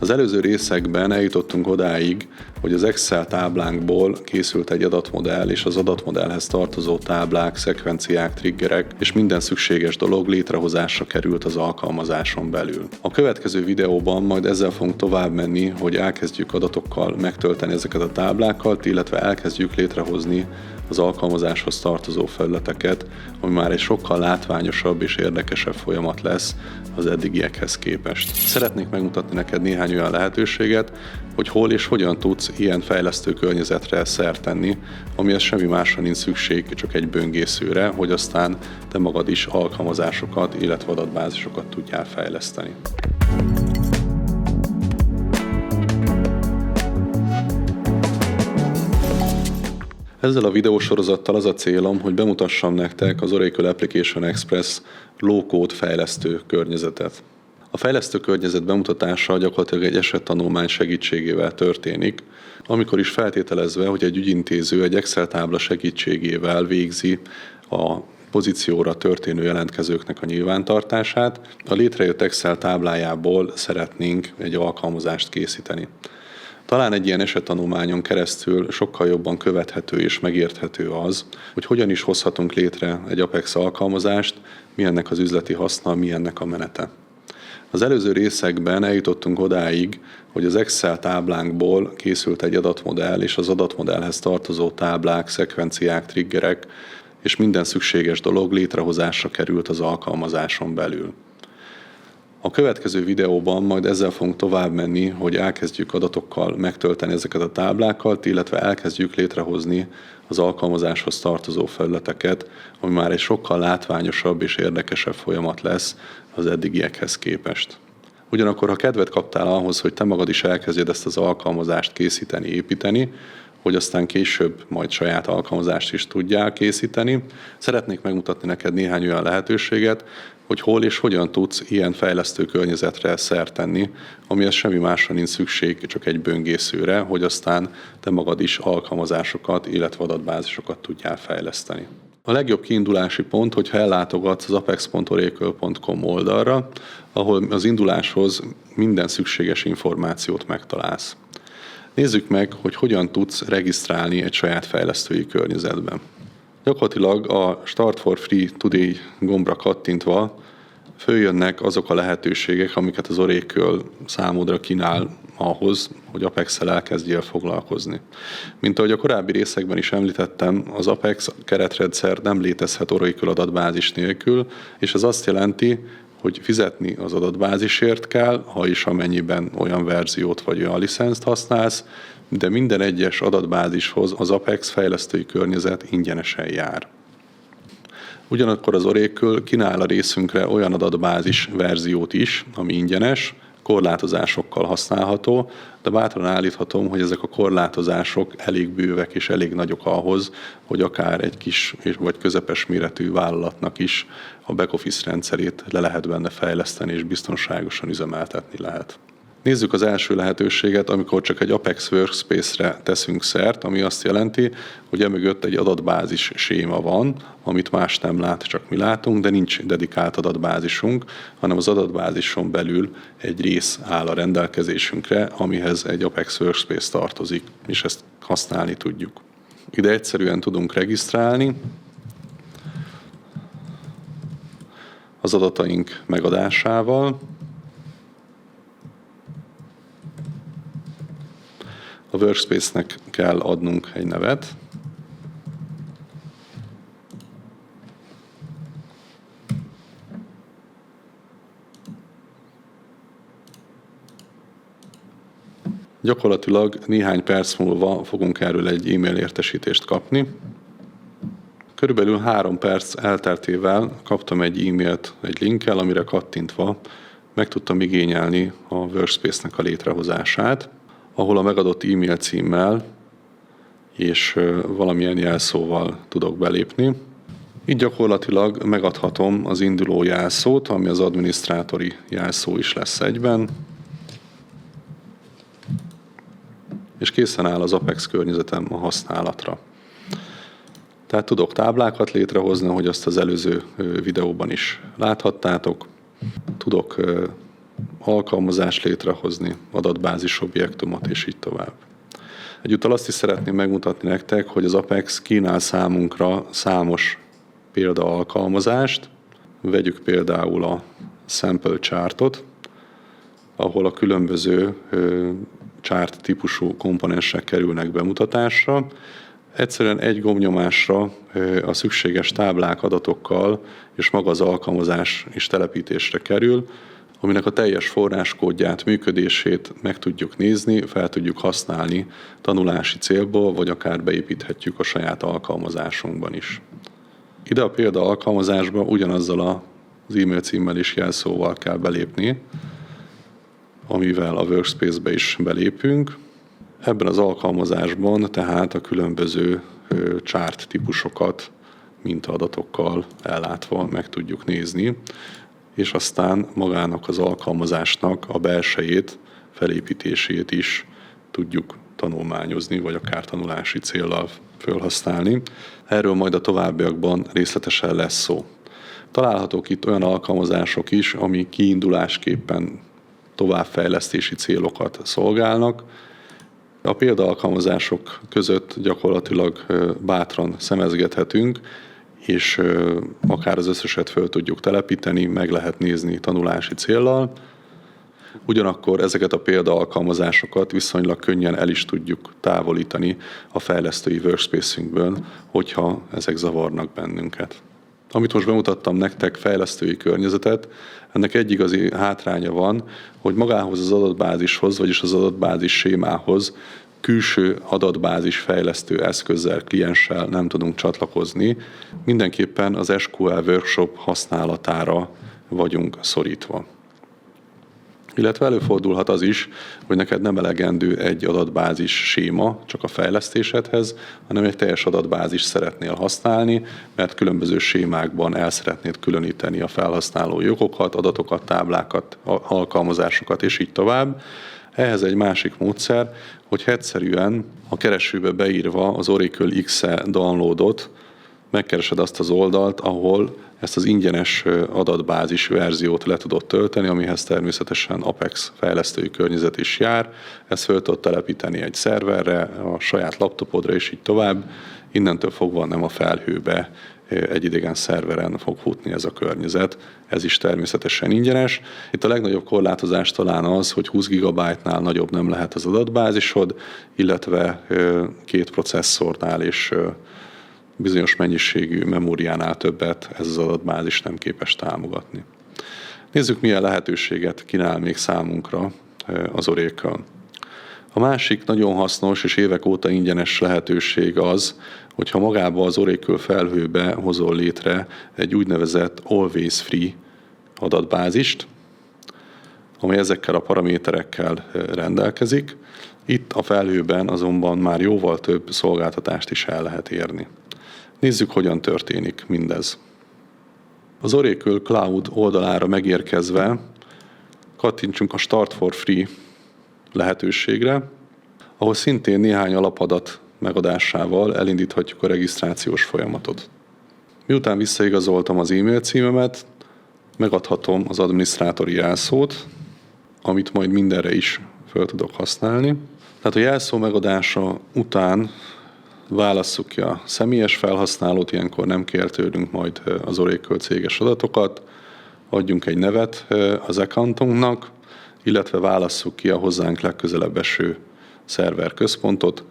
Az előző részekben eljutottunk odáig, hogy az Excel táblánkból készült egy adatmodell, és az adatmodellhez tartozó táblák, szekvenciák, triggerek és minden szükséges dolog létrehozásra került az alkalmazáson belül. A következő videóban majd ezzel fogunk tovább menni, hogy elkezdjük adatokkal megtölteni ezeket a táblákat, illetve elkezdjük létrehozni az alkalmazáshoz tartozó felületeket, ami már egy sokkal látványosabb és érdekesebb folyamat lesz az eddigiekhez képest. Szeretnék megmutatni neked néhány olyan lehetőséget, hogy hol és hogyan tudsz ilyen fejlesztő környezetre szert tenni, amihez semmi másra nincs szükség, csak egy böngészőre, hogy aztán te magad is alkalmazásokat, illetve adatbázisokat tudjál fejleszteni. Ezzel a videósorozattal az a célom, hogy bemutassam nektek az Oracle Application Express low-code fejlesztő környezetet. A fejlesztő környezet bemutatása gyakorlatilag egy esettanulmány segítségével történik, amikor is feltételezve, hogy egy ügyintéző egy Excel tábla segítségével végzi a pozícióra történő jelentkezőknek a nyilvántartását, a létrejött Excel táblájából szeretnénk egy alkalmazást készíteni. Talán egy ilyen esettanulmányon keresztül sokkal jobban követhető és megérthető az, hogy hogyan is hozhatunk létre egy Apex alkalmazást, mi ennek az üzleti haszna, mi ennek a menete. Az előző részekben eljutottunk odáig, hogy az Excel táblánkból készült egy adatmodell, és az adatmodellhez tartozó táblák, szekvenciák, triggerek és minden szükséges dolog létrehozásra került az alkalmazáson belül. A következő videóban majd ezzel fogunk tovább menni, hogy elkezdjük adatokkal megtölteni ezeket a táblákat, illetve elkezdjük létrehozni az alkalmazáshoz tartozó felületeket, ami már egy sokkal látványosabb és érdekesebb folyamat lesz az eddigiekhez képest. Ugyanakkor, ha kedvet kaptál ahhoz, hogy te magad is elkezdjed ezt az alkalmazást készíteni, építeni, hogy aztán később majd saját alkalmazást is tudjál készíteni, szeretnék megmutatni neked néhány olyan lehetőséget, hogy hol és hogyan tudsz ilyen fejlesztő környezetre szert tenni, amihez semmi másra nincs szükség, csak egy böngészőre, hogy aztán te magad is alkalmazásokat, illetve adatbázisokat tudjál fejleszteni. A legjobb kiindulási pont, hogyha ellátogatsz az apex.oracle.com oldalra, ahol az induláshoz minden szükséges információt megtalálsz. Nézzük meg, hogy hogyan tudsz regisztrálni egy saját fejlesztői környezetben. Gyakorlatilag a Start for Free Today gombra kattintva följönnek azok a lehetőségek, amiket az Oracle számodra kínál ahhoz, hogy Apex-szel elkezdjél foglalkozni. Mint ahogy a korábbi részekben is említettem, az Apex keretrendszer nem létezhet Oracle adatbázis nélkül, és ez azt jelenti, hogy fizetni az adatbázisért kell, ha is amennyiben olyan verziót vagy olyan licenszt használsz, de minden egyes adatbázishoz az Apex fejlesztői környezet ingyenesen jár. Ugyanakkor az Oracle kínál a részünkre olyan adatbázis verziót is, ami ingyenes, korlátozásokkal használható, de bátran állíthatom, hogy ezek a korlátozások elég bővek és elég nagyok ahhoz, hogy akár egy kis vagy közepes méretű vállalatnak is a back-office rendszerét le lehet benne fejleszteni és biztonságosan üzemeltetni lehet. Nézzük az első lehetőséget, amikor csak egy Apex Workspace-re teszünk szert, ami azt jelenti, hogy emögött egy adatbázis séma van, amit más nem lát, csak mi látunk, de nincs dedikált adatbázisunk, hanem az adatbázison belül egy rész áll a rendelkezésünkre, amihez egy Apex Workspace tartozik, és ezt használni tudjuk. Ide egyszerűen tudunk regisztrálni az adataink megadásával. A Workspace-nek kell adnunk egy nevet. Gyakorlatilag néhány perc múlva fogunk erről egy e-mail értesítést kapni. Körülbelül 3 perc elteltével kaptam egy e-mailt egy linkkel, amire kattintva meg tudtam igényelni a Workspace-nek a létrehozását, ahol a megadott e-mail címmel és valamilyen jelszóval tudok belépni. Így gyakorlatilag megadhatom az induló jelszót, ami az adminisztrátori jelszó is lesz egyben, és készen áll az Apex környezetem a használatra. Tehát tudok táblákat létrehozni, ahogy azt az előző videóban is láthattátok. Tudok alkalmazást létrehozni, adatbázis objektumot, és így tovább. Egyúttal azt is szeretném megmutatni nektek, hogy az Apex kínál számunkra számos példaalkalmazást. Vegyük például a sample chartot, ahol a különböző chart típusú komponensek kerülnek bemutatásra. Egyszerűen egy gombnyomásra a szükséges táblák, adatokkal és maga az alkalmazás is telepítésre kerül, aminek a teljes forráskódját, működését meg tudjuk nézni, fel tudjuk használni tanulási célból, vagy akár beépíthetjük a saját alkalmazásunkban is. Ide a példa alkalmazásba ugyanazzal az e-mail címmel és jelszóval kell belépni, amivel a workspace-be is belépünk. Ebben az alkalmazásban tehát a különböző chart típusokat mintaadatokkal ellátva meg tudjuk nézni, és aztán magának az alkalmazásnak a belsejét, felépítését is tudjuk tanulmányozni, vagy akár tanulási céllal felhasználni. Erről majd a továbbiakban részletesen lesz szó. Találhatók itt olyan alkalmazások is, ami kiindulásképpen továbbfejlesztési célokat szolgálnak. A példaalkalmazások között gyakorlatilag bátran szemezgethetünk, és akár az összeset föl tudjuk telepíteni, meg lehet nézni tanulási céllal. Ugyanakkor ezeket a példaalkalmazásokat viszonylag könnyen el is tudjuk távolítani a fejlesztői workspace-ünkből, hogyha ezek zavarnak bennünket. Amit most bemutattam nektek, fejlesztői környezetet, ennek egy igazi hátránya van, hogy magához az adatbázishoz, vagyis az adatbázis sémához külső adatbázis fejlesztő eszközzel, klienssel nem tudunk csatlakozni. Mindenképpen az SQL Workshop használatára vagyunk szorítva. Illetve előfordulhat az is, hogy neked nem elegendő egy adatbázis séma csak a fejlesztésedhez, hanem egy teljes adatbázis szeretnél használni, mert különböző sémákban el szeretnéd különíteni a felhasználó jogokat, adatokat, táblákat, alkalmazásokat és így tovább. Ehhez egy másik módszer, hogy egyszerűen a keresőbe beírva az Oracle XE downloadot, megkeresed azt az oldalt, ahol ezt az ingyenes adatbázis verziót le tudod tölteni, amihez természetesen Apex fejlesztői környezet is jár. Ezt föl tudod telepíteni egy szerverre, a saját laptopodra és így tovább. Innentől fogva nem a felhőbe, egy idegen szerveren fog futni ez a környezet. Ez is természetesen ingyenes. Itt a legnagyobb korlátozás talán az, hogy 20 GB-nál nagyobb nem lehet az adatbázisod, illetve 2 processzornál és bizonyos mennyiségű memóriánál többet ez az adatbázis nem képes támogatni. Nézzük, milyen lehetőséget kínál még számunkra az Oracle. A másik nagyon hasznos és évek óta ingyenes lehetőség az, hogyha magába az Oracle felhőbe hozol létre egy úgynevezett Always Free adatbázist, amely ezekkel a paraméterekkel rendelkezik. Itt a felhőben azonban már jóval több szolgáltatást is el lehet érni. Nézzük, hogyan történik mindez. Az Oracle Cloud oldalára megérkezve kattintsunk a Start for Free lehetőségre, ahol szintén néhány alapadat megadásával elindíthatjuk a regisztrációs folyamatot. Miután visszaigazoltam az e-mail címemet, megadhatom az adminisztrátori jelszót, amit majd mindenre is fel tudok használni. Tehát a jelszó megadása után válasszuk ki a személyes felhasználót, ilyenkor nem kér tőlünk majd az Oracle céges adatokat, adjunk egy nevet az accountunknak, illetve válasszuk ki a hozzánk legközelebb eső szerver központot,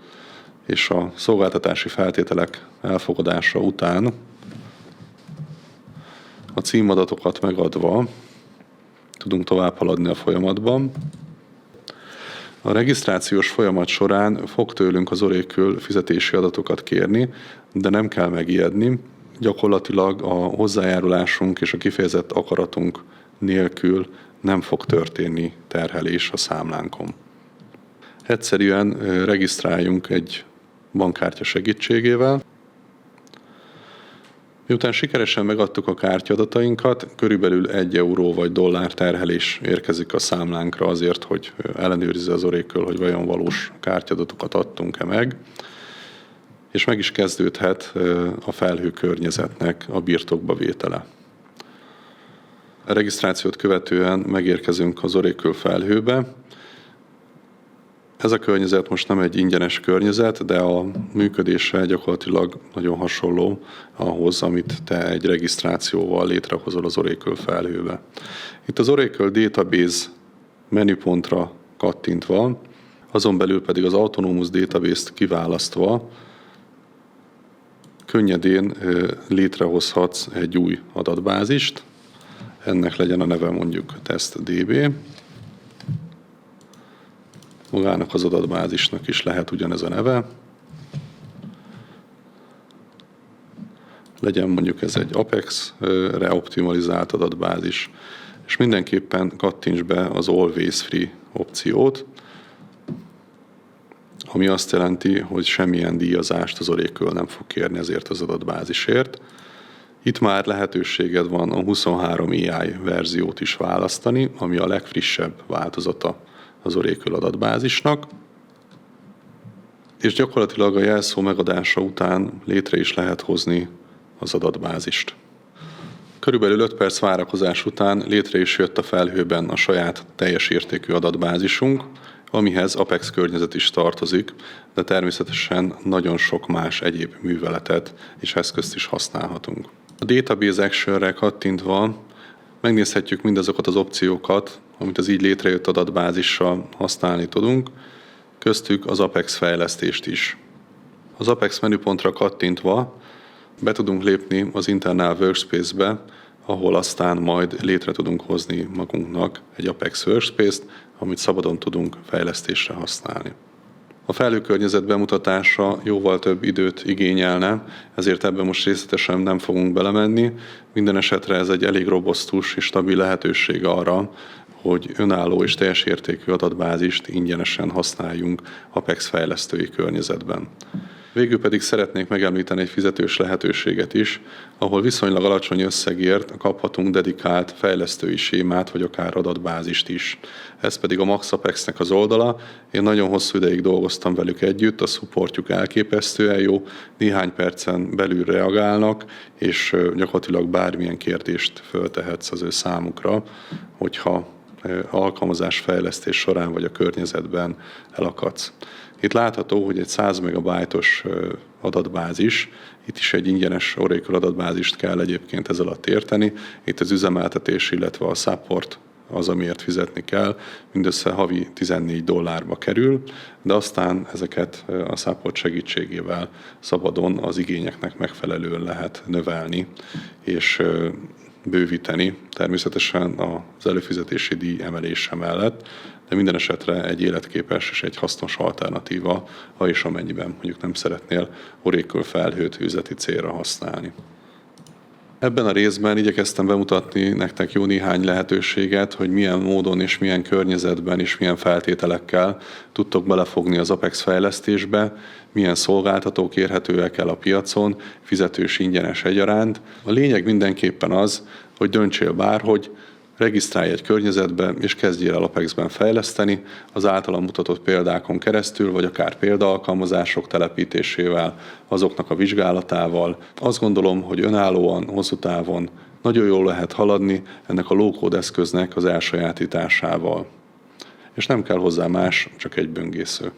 és a szolgáltatási feltételek elfogadása után a címadatokat megadva tudunk tovább haladni a folyamatban. A regisztrációs folyamat során fog tőlünk az Oracle fizetési adatokat kérni, de nem kell megijedni. Gyakorlatilag a hozzájárulásunk és a kifejezett akaratunk nélkül nem fog történni terhelés a számlánkon. Egyszerűen regisztráljunk egy bankkártya segítségével. Miután sikeresen megadtuk a kártyaadatainkat, körülbelül 1 euró vagy dollár terhelés érkezik a számlánkra azért, hogy ellenőrizze az Oracle, hogy vajon valós kártyadatokat adtunk-e meg, és meg is kezdődhet a felhő környezetnek a birtokba vétele. A regisztrációt követően megérkezünk az Oracle felhőbe. Ez a környezet most nem egy ingyenes környezet, de a működése gyakorlatilag nagyon hasonló ahhoz, amit te egy regisztrációval létrehozol az Oracle felhőbe. Itt az Oracle Database menüpontra kattintva, azon belül pedig az Autonomous Database-t kiválasztva könnyedén létrehozhatsz egy új adatbázist. Ennek legyen a neve mondjuk TestDB. Magának az adatbázisnak is lehet ugyanez a neve. Legyen mondjuk ez egy Apex-re optimalizált adatbázis, és mindenképpen kattints be az Always Free opciót, ami azt jelenti, hogy semmilyen díjazást az Oracle nem fog kérni ezért az adatbázisért. Itt már lehetőséged van a 23 AI verziót is választani, ami a legfrissebb változata az Oracle adatbázisnak, és gyakorlatilag a jelszó megadása után létre is lehet hozni az adatbázist. Körülbelül 5 perc várakozás után létre is jött a felhőben a saját teljes értékű adatbázisunk, amihez Apex környezet is tartozik, de természetesen nagyon sok más egyéb műveletet és eszközt is használhatunk. A Database Action-re kattintva megnézhetjük mindazokat az opciókat, amit az így létrejött adatbázissal használni tudunk, köztük az Apex fejlesztést is. Az Apex menüpontra kattintva be tudunk lépni az Internal Workspace-be, ahol aztán majd létre tudunk hozni magunknak egy Apex Workspace-t, amit szabadon tudunk fejlesztésre használni. A felhőkörnyezet bemutatása jóval több időt igényelne, ezért ebben most részletesen nem fogunk belemenni. Minden esetre ez egy elég robosztus és stabil lehetőség arra, hogy önálló és teljes értékű adatbázist ingyenesen használjunk Apex fejlesztői környezetben. Végül pedig szeretnék megemlíteni egy fizetős lehetőséget is, ahol viszonylag alacsony összegért kaphatunk dedikált fejlesztői sémát, vagy akár adatbázist is. Ez pedig a Max Apexnek az oldala. Én nagyon hosszú ideig dolgoztam velük együtt, a supportjuk elképesztően jó, néhány percen belül reagálnak, és gyakorlatilag bármilyen kérdést föltehetsz az ő számukra, hogyha alkalmazásfejlesztés során vagy a környezetben elakadsz. Itt látható, hogy egy 100 megabájtos adatbázis, itt is egy ingyenes Oracle adatbázist kell egyébként ez alatt érteni. Itt az üzemeltetés, illetve a support az, amiért fizetni kell, mindössze havi $14 kerül, de aztán ezeket a support segítségével szabadon az igényeknek megfelelően lehet növelni és bővíteni, természetesen az előfizetési díj emelése mellett, de minden esetre egy életképes és egy hasznos alternatíva, ha és amennyiben mondjuk nem szeretnél Oracle felhőt üzleti célra használni. Ebben a részben igyekeztem bemutatni nektek jó néhány lehetőséget, hogy milyen módon és milyen környezetben és milyen feltételekkel tudtok belefogni az Apex fejlesztésbe, milyen szolgáltatók érhetőek el a piacon, fizetős, ingyenes egyaránt. A lényeg mindenképpen az, hogy döntsél bárhogy, regisztrálj egy környezetbe, és kezdjél el Apexben fejleszteni, az általam mutatott példákon keresztül, vagy akár példaalkalmazások telepítésével, azoknak a vizsgálatával. Azt gondolom, hogy önállóan, hosszú távon nagyon jól lehet haladni ennek a low-code eszköznek az elsajátításával. És nem kell hozzá más, csak egy böngésző.